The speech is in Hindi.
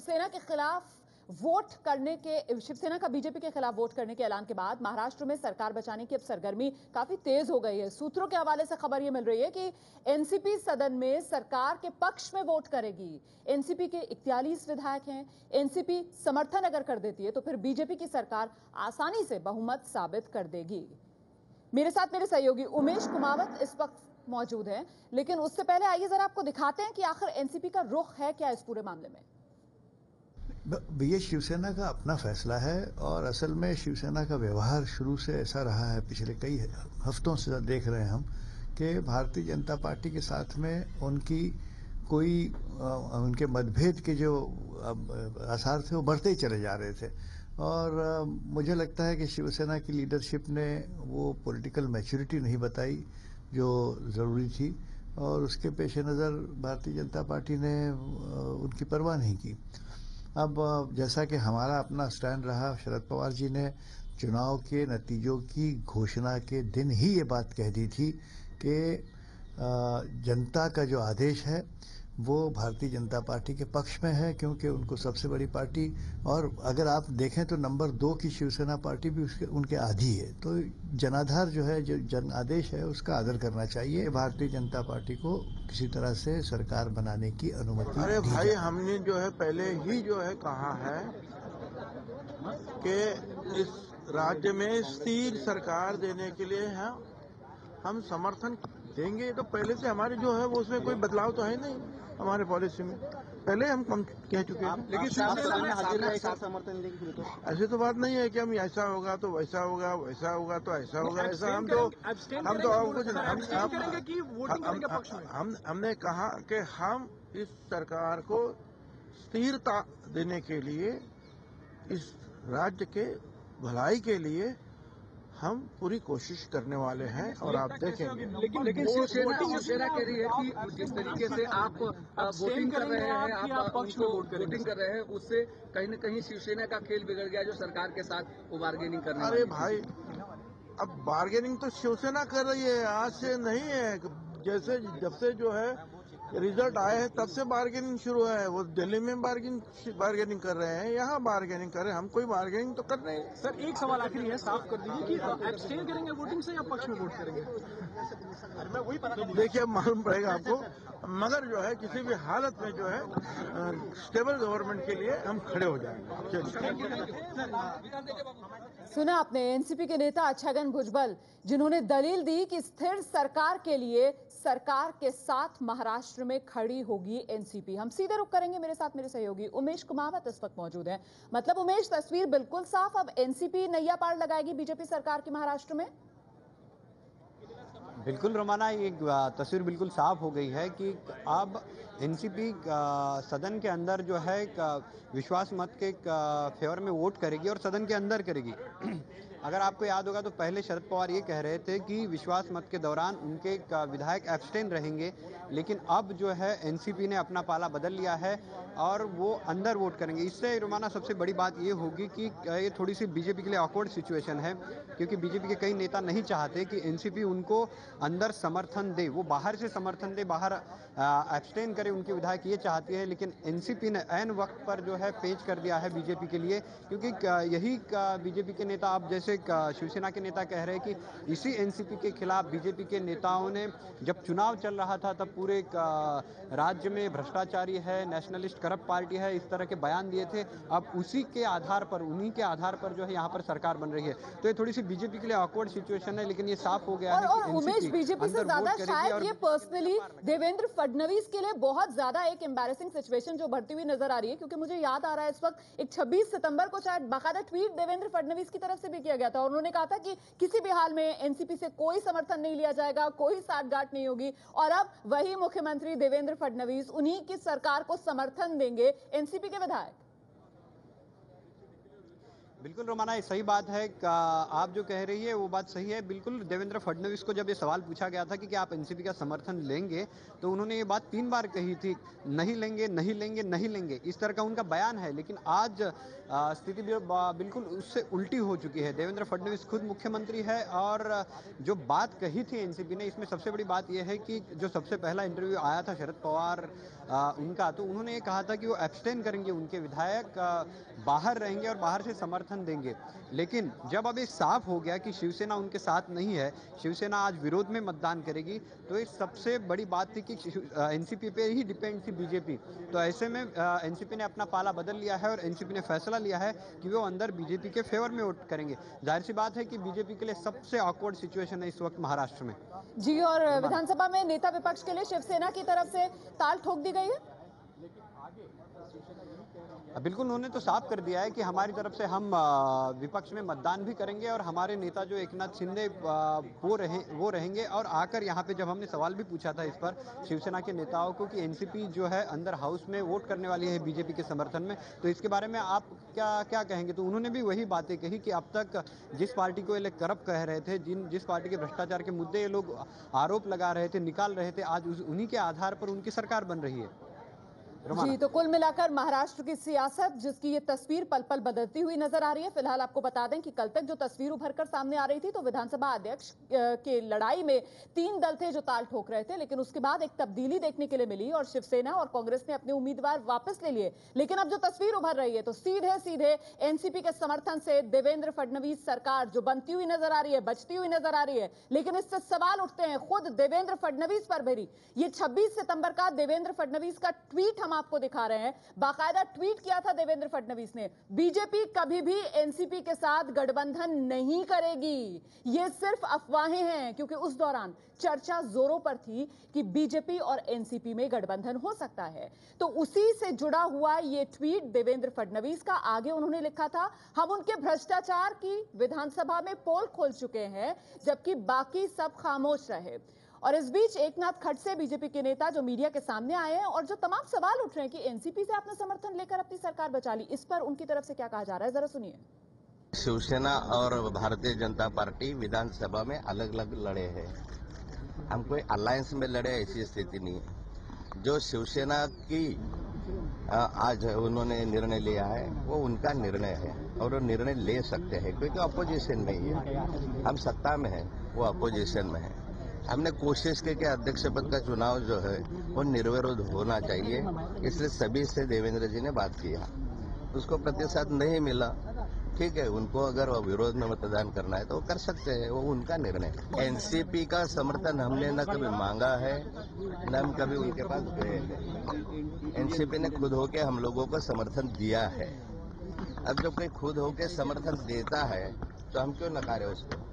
शिवसेना के खिलाफ शिवसेना का बीजेपी के खिलाफ वोट करने के ऐलान के बाद महाराष्ट्र में सरकार बचाने की अब सरगर्मी काफी तेज हो गई है। सूत्रों के हवाले से खबर यह मिल रही है कि एनसीपी सदन में सरकार के पक्ष में वोट करेगी। एनसीपी के 41 विधायक हैं। एनसीपी समर्थन अगर कर देती है तो फिर बीजेपी की सरकार आसानी से बहुमत साबित कर देगी। मेरे साथ मेरे सहयोगी उमेश कुमावत इस वक्त मौजूद हैं, लेकिन उससे पहले आइए जरा आपको दिखाते हैं कि आखिर एनसीपी का रुख है क्या इस पूरे मामले में। ये शिवसेना का अपना फैसला है और असल में शिवसेना का व्यवहार शुरू से ऐसा रहा है, पिछले कई हफ्तों से देख रहे हैं हम कि भारतीय जनता पार्टी के साथ में उनकी कोई उनके मतभेद के जो आसार थे वो बढ़ते ही चले जा रहे थे। और मुझे लगता है कि शिवसेना की लीडरशिप ने वो पॉलिटिकल मैच्योरिटी नहीं बताई जो ज़रूरी थी और उसके पेश नज़र भारतीय जनता पार्टी ने उनकी परवाह नहीं की। अब जैसा कि हमारा अपना स्टैंड रहा, शरद पवार जी ने चुनाव के नतीजों की घोषणा के दिन ही ये बात कह दी थी कि जनता का जो आदेश है वो भारतीय जनता पार्टी के पक्ष में है, क्योंकि उनको सबसे बड़ी पार्टी, और अगर आप देखें तो नंबर 2 की शिवसेना पार्टी भी उनके आधी है। तो जनाधार जो है, जो जन आदेश है, उसका आदर करना चाहिए। भारतीय जनता पार्टी को किसी तरह से सरकार बनाने की अनुमति अरे भाई, हमने जो है पहले ही जो है कहा है कि इस राज्य में स्थिर सरकार देने के लिए हम समर्थन देंगे। तो पहले से हमारे जो है वो उसमें कोई बदलाव तो है नहीं हमारे पॉलिसी में, पहले हम कह चुके हैं। लेकिन समर्थन देंगे तो ऐसी तो बात नहीं है कि हम ऐसा होगा तो वैसा होगा, वैसा होगा तो ऐसा होगा, ऐसा हम तो कुछ हमने कहा कि हम इस सरकार को स्थिरता देने के लिए, इस राज्य के भलाई के लिए हम पूरी कोशिश करने वाले हैं और आप देखेंगे। लेकिन शिवसेना कह रही है कि जिस तरीके से आप वोटिंग कर रहे हैं, आप वोटिंग कर रहे हैं, उससे कहीं न कहीं शिवसेना का खेल बिगड़ गया जो सरकार के साथ वो बार्गेनिंग करने। अरे भाई, अब बार्गेनिंग तो शिवसेना कर रही है, आज से नहीं है। जैसे जब से जो है रिजल्ट आए हैं तब से बार्गेनिंग शुरू है। वो दिल्ली में बार्गेनिंग कर रहे हैं, यहाँ बार्गेनिंग कर रहे हैं, हम कोई बार्गेनिंग तो कर रहे हैं। सर, एक सवाल आखिरी है, साफ कर दीजिए कि एब्सटेन करेंगे वोटिंग से या पक्ष में वोट करेंगे? देखिए, अब मालूम पड़ेगा आपको, मगर जो है किसी भी हालत में जो है स्टेबल गवर्नमेंट के लिए हम खड़े हो जाएंगे। सुना आपने एनसीपी के नेता छगन भुजबल, जिन्होंने दलील दी कि स्थिर सरकार के लिए सरकार के साथ महाराष्ट्र में खड़ी होगी एनसीपी। हम सीधे रुख करेंगे, मेरे साथ मेरे सहयोगी उमेश कुमावत इस वक्त मौजूद हैं। मतलब उमेश, तस्वीर बिल्कुल साफ, अब एनसीपी नैया पार लगाएगी बीजेपी सरकार की महाराष्ट्र में। बिल्कुल रोमाना, ये तस्वीर बिल्कुल साफ हो गई है कि अब एनसीपी सदन के अंदर जो है विश्वास मत के फेवर में वोट करेगी और सदन के अंदर करेगी। अगर आपको याद होगा तो पहले शरद पवार ये कह रहे थे कि विश्वास मत के दौरान उनके विधायक एब्सटेन रहेंगे, लेकिन अब जो है एनसीपी ने अपना पाला बदल लिया है और वो अंदर वोट करेंगे। इससे रोमाना सबसे बड़ी बात ये होगी कि ये थोड़ी सी बीजेपी के लिए ऑकवर्ड सिचुएशन है, क्योंकि बीजेपी के कई नेता नहीं चाहते कि एनसीपी उनको अंदर समर्थन दे, वो बाहर से समर्थन दे, बाहर एब्सटेन करे उनके विधायक, ये चाहती है। लेकिन एनसीपी ने ऐन वक्त पर जो है पेश कर दिया है बीजेपी के लिए, क्योंकि यही बीजेपी के नेता, अब जैसे शिवसेना के नेता कह रहे हैं कि इसी एनसीपी के खिलाफ बीजेपी के नेताओं ने जब चुनाव चल रहा था तब पूरे राज्य में भ्रष्टाचारी है, नेशनलिस्ट करप्ट पार्टी है, इस तरह के बयान दिए थे। अब उसी के आधार पर, उन्हीं के आधार पर जो है यहाँ पर सरकार बन रही है। तो ये थोड़ी सी बीजेपी के लिए ऑकवर्ड सिचुएशन है, लेकिन ये साफ हो गया है कि उमेश, बीजेपी से ज्यादा शायद ये पर्सनली देवेंद्र फडणवीस के लिए बहुत ज्यादा एक एम्बैरेसिंग सिचुएशन जो बढ़ती हुई नजर आ रही है, क्योंकि मुझे याद आ रहा है इस वक्त एक 26 सितंबर को शायद बाकायदा ट्वीट देवेंद्र फडणवीस की तरफ से भी किया गया था। उन्होंने कहा था कि किसी भी हाल में एनसीपी से कोई समर्थन नहीं लिया जाएगा, कोई साठगांठ नहीं होगी। और अब वही मुख्यमंत्री देवेंद्र फडणवीस उन्हीं की सरकार को समर्थन देंगे एनसीपी के विधायक। बिल्कुल रोमाना, ये सही बात है। आप जो कह रही है वो बात सही है। बिल्कुल देवेंद्र फडणवीस को जब ये सवाल पूछा गया था कि क्या आप एनसीपी का समर्थन लेंगे, तो उन्होंने ये बात 3 बार कही थी, नहीं लेंगे, नहीं लेंगे, नहीं लेंगे, इस तरह का उनका बयान है। लेकिन आज स्थिति बिल्कुल उससे उल्टी हो चुकी है। देवेंद्र फडणवीस खुद मुख्यमंत्री है और जो बात कही थी एनसीपी ने, इसमें सबसे बड़ी बात यह है कि जो सबसे पहला इंटरव्यू आया था शरद पवार उनका, तो उन्होंने ये कहा था कि वो एब्सटेन करेंगे, उनके विधायक बाहर रहेंगे और बाहर से समर्थन देंगे। लेकिन जब अब ये साफ हो गया कि शिवसेना उनके साथ नहीं है, शिवसेना आज विरोध में मतदान करेगी, तो ये सबसे बड़ी बात थी कि एनसीपी पे ही डिपेंड थी बीजेपी। तो ऐसे में एनसीपी ने अपना पाला बदल लिया है और एनसीपी ने फैसला लिया है कि वो अंदर बीजेपी के फेवर में वोट करेंगे। जाहिर सी बात है कि बीजेपी के लिए सबसे ऑकवर्ड सिचुएशन है इस वक्त महाराष्ट्र में। जी, और विधानसभा में नेता विपक्ष के लिए शिवसेना की तरफ से ताल ठोक दी गई है। बिल्कुल, उन्होंने तो साफ कर दिया है कि हमारी तरफ से हम विपक्ष में मतदान भी करेंगे और हमारे नेता जो एकनाथ शिंदे वो रहेंगे। और आकर यहाँ पे जब हमने सवाल भी पूछा था इस पर शिवसेना के नेताओं को कि एनसीपी जो है अंदर हाउस में वोट करने वाली है बीजेपी के समर्थन में, तो इसके बारे में आप क्या कहेंगे, तो उन्होंने भी वही बातें कही कि अब तक जिस पार्टी को ये लोग करप्ट कह रहे थे, जिस पार्टी के भ्रष्टाचार के मुद्दे ये लोग आरोप लगा रहे थे, निकाल रहे थे, आज उन्हीं के आधार पर उनकी सरकार बन रही है। जी, तो कुल मिलाकर महाराष्ट्र की सियासत जिसकी ये तस्वीर पल पल बदलती हुई नजर आ रही है। फिलहाल आपको बता दें कि कल तक जो तस्वीर उभरकर सामने आ रही थी, तो विधानसभा अध्यक्ष के लड़ाई में 3 दल थे जो ताल ठोक रहे थे, लेकिन उसके बाद एक तब्दीली देखने के लिए मिली और शिवसेना और कांग्रेस ने अपने उम्मीदवार वापस ले लिए। लेकिन अब जो तस्वीर उभर रही है, तो सीधे एनसीपी के समर्थन से देवेंद्र फडणवीस सरकार जो बनती हुई नजर आ रही है, बचती हुई नजर आ रही है। लेकिन इससे सवाल उठते हैं खुद देवेंद्र फडणवीस पर भी। ये 26 सितंबर का देवेंद्र फडणवीस का ट्वीट हम आपको दिखा रहे हैं। बाकायदा ट्वीट किया था देवेंद्र फडणवीस ने, बीजेपी कभी भी एनसीपी के साथ गठबंधन नहीं करेगी, ये सिर्फ अफवाहें हैं। क्योंकि उस दौरान चर्चा जोरों पर थी कि बीजेपी और एनसीपी में गठबंधन हो सकता है। तो उसी से जुड़ा हुआ ये ट्वीट देवेंद्र फडणवीस का। आगे उन्होंने लिखा था, हम उनके भ्रष्टाचार की विधानसभा में पोल खोल चुके हैं, जबकि बाकी सब खामोश रहे। और इस बीच एकनाथ खड़से बीजेपी के नेता जो मीडिया के सामने आए हैं और जो तमाम सवाल उठ रहे हैं कि एनसीपी से आपने समर्थन लेकर अपनी सरकार बचा ली, इस पर उनकी तरफ से क्या कहा जा रहा है, जरा सुनिए। शिवसेना और भारतीय जनता पार्टी विधानसभा में अलग अलग लड़े हैं, हम कोई अलायंस में लड़े ऐसी स्थिति नहीं है। जो शिवसेना की आज उन्होंने निर्णय लिया है वो उनका निर्णय है और वो निर्णय ले सकते हैं, क्योंकि अपोजिशन में ही है, हम सत्ता में है, वो अपोजिशन में है। हमने कोशिश की कि अध्यक्ष पद का चुनाव जो है वो निर्विरोध होना चाहिए, इसलिए सभी से देवेंद्र जी ने बात किया, उसको प्रतिशत नहीं मिला, ठीक है, उनको अगर विरोध में मतदान करना है तो वो कर सकते हैं, वो उनका निर्णय है। एनसीपी का समर्थन हमने न कभी मांगा है न हम कभी उनके पास गए हैं। एनसीपी ने खुद होके हम लोगों को समर्थन दिया है। अब जब कोई खुद होके समर्थन देता है तो हम क्यों नकारे उसको।